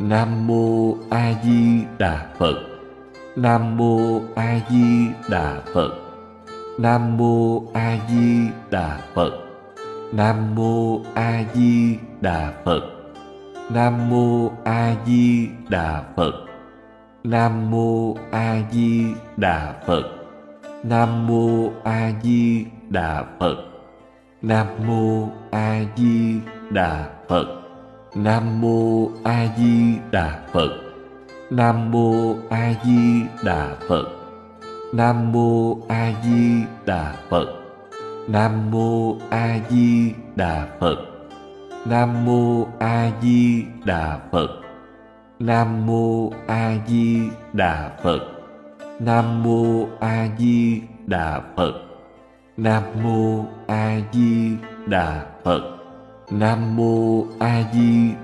Nam Mô A Di Đà Phật. Nam Mô A Di Đà Phật. Nam Mô A Di Đà Phật. Nam Mô A Di Đà Phật. Nam Mô A Di Đà Phật. Nam Mô A Di Đà Phật. Nam Mô A Di Đà Phật. Nam Mô A Di Đà Phật. Nam Mô A Di Đà Phật. Nam Mô A Di Đà Phật. Nam Mô A Di Đà Phật. Nam Mô A Di Đà Phật. Nam Mô A Di Đà Phật. Nam Mô A Di Đà Phật. Nam Mô A Di Đà Phật. Nam Mô A Di Đà Phật. Nam Mô A Di